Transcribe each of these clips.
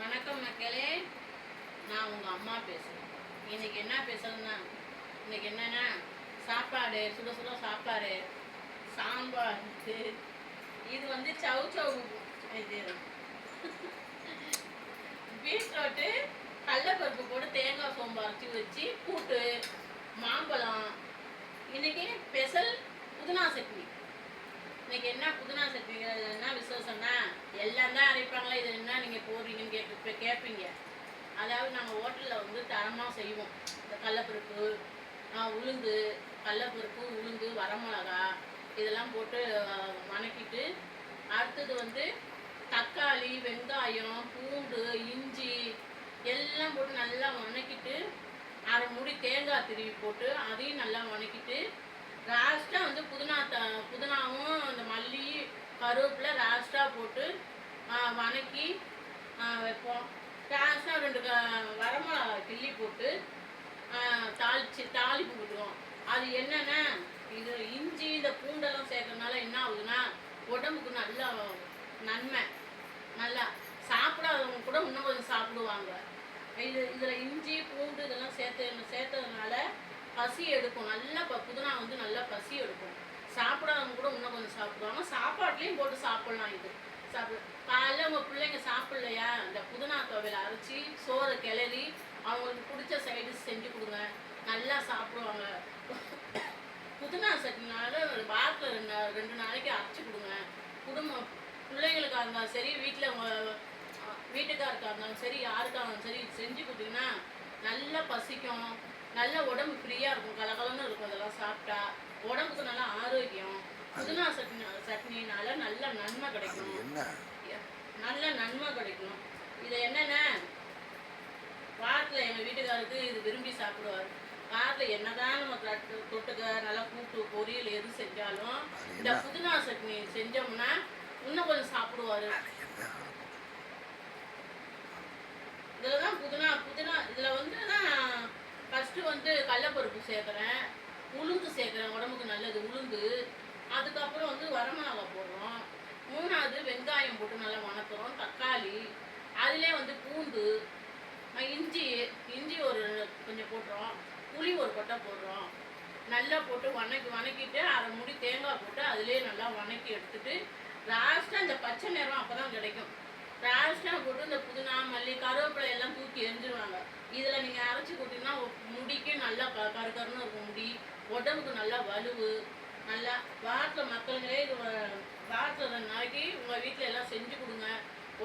வணக்கம் மக்களே, நான் உங்கள் அம்மா பேசுகிறேன். இன்றைக்கி என்ன பேசுகிறேன்னா, இன்றைக்கி என்னென்னா சாப்பாடு, சுட சுட சாப்பாடு, சாம்பார். இது வந்து சவு இது பீட்ரூட்டு கடலைப்பருப்பு போட்டு தேங்காய் சோம்பு அரைச்சி வச்சு கூட்டு, மாம்பழம். இன்றைக்கி ஸ்பெஷல் புதினா சட்னி. இன்னைக்கு என்ன புதினா சட்னி என்ன விசேஷம்னா, எல்லாம் தான் அரைப்பாங்களா, இது என்ன நீங்கள் போடுறீங்கன்னு கேட்பீங்க. அதாவது நாங்கள் ஹோட்டலில் வந்து தரமாக செய்வோம். இந்த கடலப்பருப்பு, உளுந்து, கடலப்பருப்பு, உளுந்து, வரமிளகா இதெல்லாம் போட்டு வணக்கிட்டு, அடுத்தது வந்து தக்காளி, வெங்காயம், பூண்டு, இஞ்சி எல்லாம் போட்டு நல்லா வணக்கிட்டு, அரை மூடி தேங்காய் திருவி போட்டு அதையும் நல்லா வணக்கிட்டு, லாஸ்ட்டாக வந்து புதினாவும் அந்த மல்லி, கருவேப்பிலை லாஸ்ட்டாக போட்டு வணக்கி வைப்போம். லாஸ்ட்டாக 2 வரமிளகா கிள்ளி போட்டு தாளிப்பு விடுவோம். அது என்னென்னா, இது இஞ்சி இந்த பூண்டெல்லாம் சேர்க்கறதுனால என்ன ஆகுதுன்னா, உடம்புக்கு நல்லா நன்மை. நல்லா சாப்பிடாதவங்க கூட இன்னும் கொஞ்சம் சாப்பிடுவாங்க. இதில் இஞ்சி பூண்டு இதெல்லாம் சேர்த்ததுனால பசி எடுக்கும். நல்லா புதினா வந்து நல்லா பசி எடுக்கும். சாப்பிடாதவங்க கூட இன்னும் கொஞ்சம் சாப்பிடுவாங்க. சாப்பாட்லேயும் போட்டு சாப்பிட்லாம். இது காலையில் உங்கள் பிள்ளைங்க சாப்பிட்லையா, இந்த புதினா துவையல் அரைச்சி சோறை கிளறி அவங்களுக்கு பிடிச்ச சைடிஷ் செஞ்சு கொடுங்க, நல்லா சாப்பிடுவாங்க. புதினா சட்னினால வாரத்தில் 2 நாளைக்கு அரைச்சி கொடுங்க. குடும்பம் பிள்ளைங்களுக்காக இருந்தாலும் சரி, வீட்டில் உங்கள் வீட்டுக்காருக்காக இருந்தாலும் சரி, யாருக்காக இருந்தாலும் சரி செஞ்சு கொடுத்தீங்கன்னா நல்லா பசிக்கும். நல்ல உடம்பு ஃப்ரீயாக இருக்கும், கலகலன்னு இருக்கும். அதெல்லாம் சாப்பிட்டா உடம்புக்கு நல்லா ஆரோக்கியம். புதினா சட்னினால நல்ல நன்மை கிடைக்கும். நல்ல நன்மை கிடைக்கும். இதை என்னென்ன வாரத்தில் எங்கள் வீட்டுக்காருக்கு இது விரும்பி சாப்பிடுவார். வாரத்தில் என்னதான் நம்ம தொட்டுக்க நல்லா கூட்டு பொரியல் எது செஞ்சாலும் இந்த புதினா சட்னி செஞ்சோம்னா இன்னும் கொஞ்சம் சாப்பிடுவார். இதில் தான் புதினா இதில் வந்து தான் ஃபஸ்ட்டு வந்து கடலைப்பருப்பு சேர்க்குறேன், உளுந்து சேர்க்குறேன், உடம்புக்கு நல்லது உளுந்து. அதுக்கப்புறம் வந்து வரமிளகா போடுறோம். 3வது வெங்காயம் போட்டு நல்லா வணக்குறோம். தக்காளி, அதிலே வந்து பூண்டு, இஞ்சி ஒரு கொஞ்சம் போடுறோம். புளி ஒரு கொட்டை போடுறோம். நல்லா போட்டு வணக்கிட்டு அரை மூடி தேங்காய் போட்டு அதிலே நல்லா வணக்கி எடுத்துட்டு, லாஸ்ட்டாக இந்த பச்சை நிறம் அப்போ தான் கிடைக்கும். லாஸ்ட்டாக போட்டு இந்த புதினா, மல்லி, கருவேப்பிலை எல்லாம் தூக்கி எரிஞ்சிருவாங்க. இதில் நீங்கள் அரைச்சி கொடுத்தீங்கன்னா முடிக்கு நல்லா கருக்கருன்னு இருக்கும். முடி உடம்புக்கு நல்லா வலுவு. நல்லா வாரத்தில் மக்களுங்களே இது வாரத்தில் 2 நாளைக்கு உங்கள் வீட்டில் எல்லாம் செஞ்சு கொடுங்க.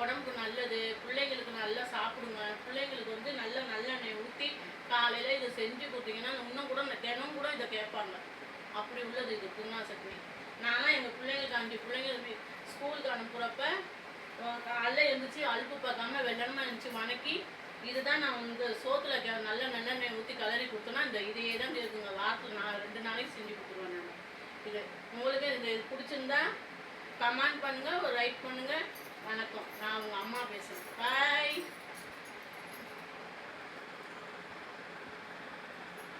உடம்புக்கு நல்லது. பிள்ளைங்களுக்கு நல்லா சாப்பிடுங்க. பிள்ளைங்களுக்கு வந்து நல்லெண்ணெய் ஊற்றி காலையில் இதை செஞ்சு கொடுத்தீங்கன்னா இன்னும் கூட தினம் கூட இதை கேட்பாங்க. அப்படி உள்ளது இது புதினா சட்னி. நான்லாம் எங்கள் பிள்ளைங்களுக்கு 5 பிள்ளைங்களுக்கு ஸ்கூலுக்கு அனுப்புகிறப்ப காலையில் எழுந்திரிச்சு அலுப்பு பார்க்காம வெள்ளமாக இருந்துச்சு வணக்கி, இதுதான் நான் வந்து சோத்தில் நல்லெண்ணெய் ஊற்றி கலரி கொடுத்தோன்னா இதையே தான் இருக்குங்க. வாரத்தில் 2 நாளைக்கு செஞ்சு கொடுத்துருவேன் நான். இது உங்களுக்கு இது பிடிச்சிருந்தா கமெண்ட் பண்ணுங்கள், ஒரு லைக் பண்ணுங்கள். வணக்கம், நான் உங்கள் அம்மா பேசுகிறேன். பாய்.